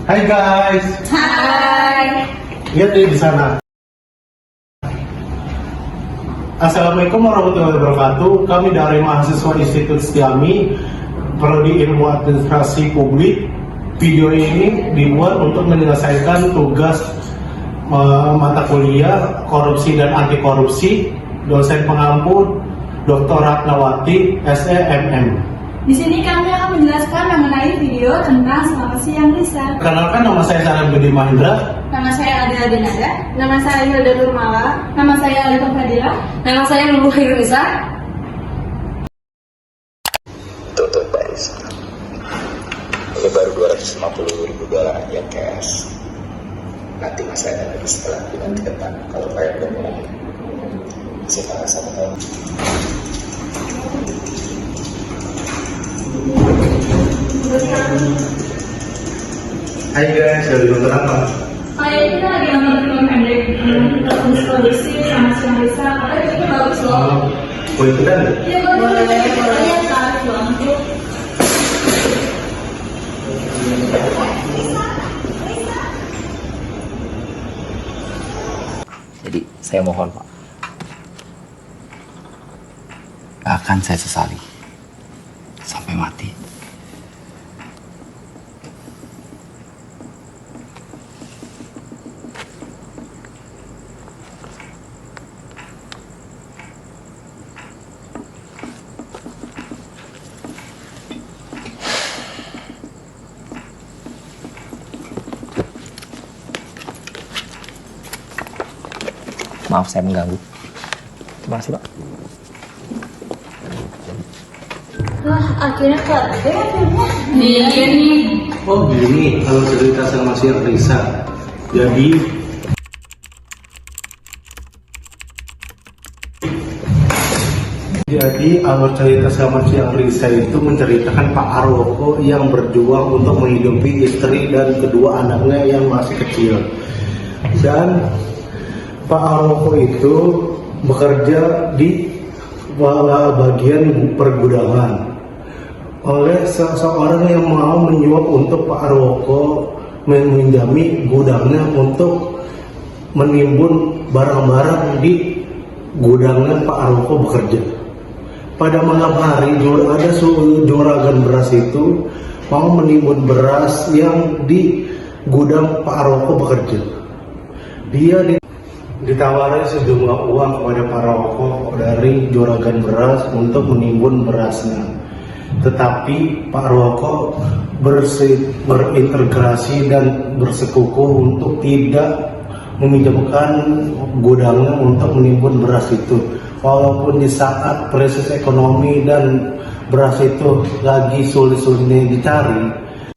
Hai guys. Hai. Lihat deh di sana. Assalamualaikum warahmatullahi wabarakatuh. Kami dari mahasiswa Institut Setiami, Prodi Ilmu Administrasi Publik. Video ini dibuat untuk menyelesaikan tugas mata kuliah korupsi dan anti korupsi dosen pengampu Dr. Ratnawati SEMM. Di sini kami akan menjelaskan mengenai video tentang Selamat Siang Risa. Kenalkan, nama saya Sarah Budi Mahendra. Nama saya Adela Dinada. Nama saya Hilda Nurmala. Nama saya Alika Fadila. Nama saya Lulu Hairunisa. Tutup Pak Risa. Ini baru $250.000 aja cash. Nanti masanya lagi setelah nanti depan kalau saya udah mulai. Masih tanggal 1 tahun. Hai guys, dari nonton apa? Kita lagi nonton film pendek terus produksi Selamat Siang Risa. Ini bagus loh. Boleh ikutan? Iya boleh. Iya banget. Jadi saya mohon Pak, akan saya sesali sampai mati. Maaf saya mengganggu. Terima kasih Pak. Akhirnya kelar deh filmnya. Iya nih. Oh gini, kalau cerita sama si Risa. Jadi alur cerita sama si Risa itu menceritakan Pak Arwoko yang berjuang untuk menghidupi istri dan kedua anaknya yang masih kecil. Dan Pak Arwoko itu bekerja di bagian pergudangan oleh seseorang yang mau menyuap untuk Pak Arwoko meminjami gudangnya untuk menimbun barang-barang di gudangnya Pak Arwoko bekerja. Pada malam hari ada juragan beras itu mau menimbun beras yang di gudang Pak Arwoko bekerja. Dia ditawari sejumlah uang kepada Pak Arwoko dari juragan beras untuk menimbun berasnya. Tetapi Pak Arwoko berintegrasi dan bersekukuh untuk tidak meminjamkan gudangnya untuk menimbun beras itu. Walaupun di saat krisis ekonomi dan beras itu lagi sulit-sulitnya dicari,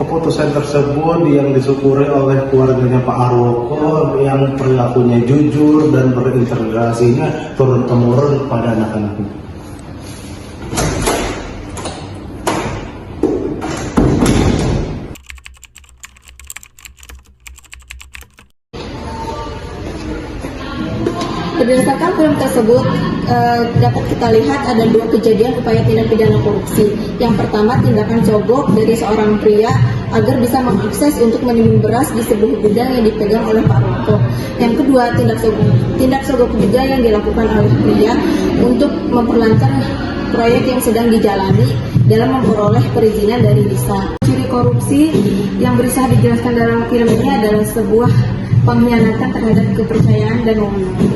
keputusan tersebut yang disyukuri oleh keluarganya Pak Arwoko yang perilakunya jujur dan berintegrasinya turun-temurun pada anak-anaknya. Berdasarkan film tersebut, dapat kita lihat ada dua kejadian upaya tindak pidana korupsi. Yang pertama, tindakan cogok dari seorang pria agar bisa mengakses untuk menimbun beras di sebuah gudang yang dipegang oleh Pak Arwoko. Yang kedua, tindak sogok juga yang dilakukan oleh pria untuk memperlancar proyek yang sedang dijalani dalam memperoleh perizinan dari Risa. Ciri korupsi yang berusaha dijelaskan dalam film ini adalah sebuah pengkhianatan terhadap kepercayaan dan wewenang.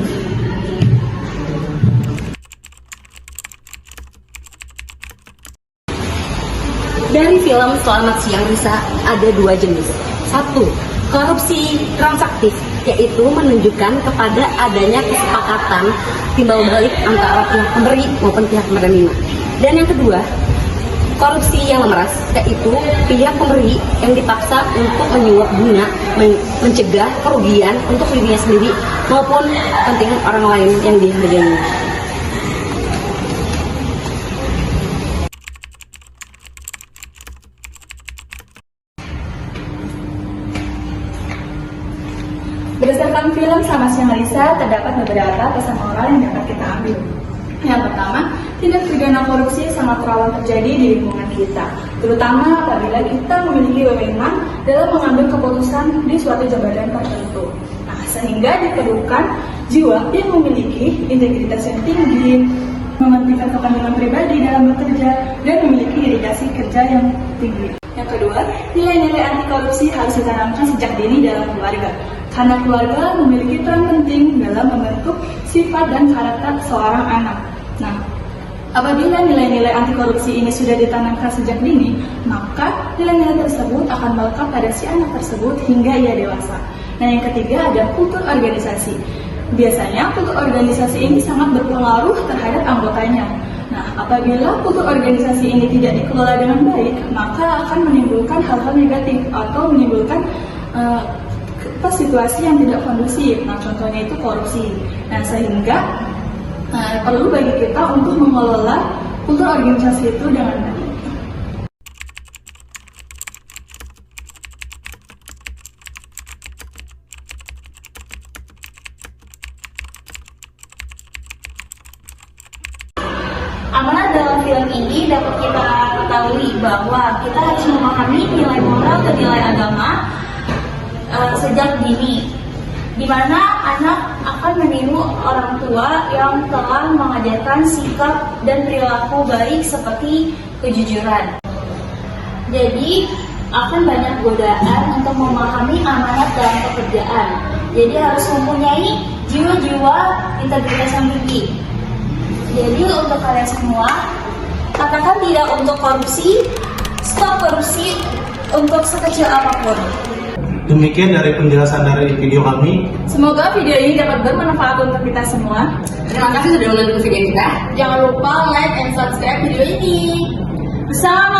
Dari film Selamat Siang Risa ada dua jenis. Satu, korupsi transaktif, yaitu menunjukkan kepada adanya kesepakatan timbal balik antara pihak pemberi maupun pihak penerima. Dan yang kedua, korupsi yang memeras, yaitu pihak pemberi yang dipaksa untuk menyuap guna mencegah kerugian untuk dirinya sendiri maupun kepentingan orang lain yang dihargainya. Berdasarkan film Selamat Siang Risa, terdapat beberapa pesan moral yang dapat kita ambil. Yang pertama, tindak pidana korupsi sangat rawan terjadi di lingkungan kita, terutama apabila kita memiliki wewenang dalam mengambil keputusan di suatu jabatan tertentu. Nah, sehingga diperlukan jiwa yang memiliki integritas yang tinggi, mementingkan kepentingan pribadi dalam bekerja, dan memiliki dedikasi kerja yang tinggi. Yang kedua, nilai-nilai anti korupsi harus ditanamkan sejak dini dalam keluarga, karena keluarga memiliki peran penting dalam membentuk sifat dan karakter seorang anak. Nah, apabila nilai-nilai anti korupsi ini sudah ditanamkan sejak dini, maka nilai-nilai tersebut akan melekat pada si anak tersebut hingga ia dewasa. Nah, yang ketiga ada kultur organisasi. Biasanya kultur organisasi ini sangat berpengaruh terhadap anggotanya. Nah, apabila kultur organisasi ini tidak dikelola dengan baik, maka akan menimbulkan hal-hal negatif atau menimbulkan situasi yang tidak kondusif. Nah, contohnya itu korupsi. Nah, sehingga perlu bagi kita untuk mengelola kultur organisasi itu dengan baik. Amanat dalam film ini dapat kita ketahui bahwa kita harus memahami nilai moral dan nilai agama sejak dini, di mana anak akan meniru orang tua yang telah mengajarkan sikap dan perilaku baik seperti kejujuran. Jadi akan banyak godaan untuk memahami amanat dalam pekerjaan. Jadi harus mempunyai jiwa-jiwa integritas yang tinggi. Jadi untuk kalian semua, katakan tidak untuk korupsi, stop korupsi untuk sekecil apapun. Demikian dari penjelasan dari video kami. Semoga video ini dapat bermanfaat untuk kita semua. Terima kasih sudah menonton video kita. Jangan lupa like and subscribe video ini. Bersama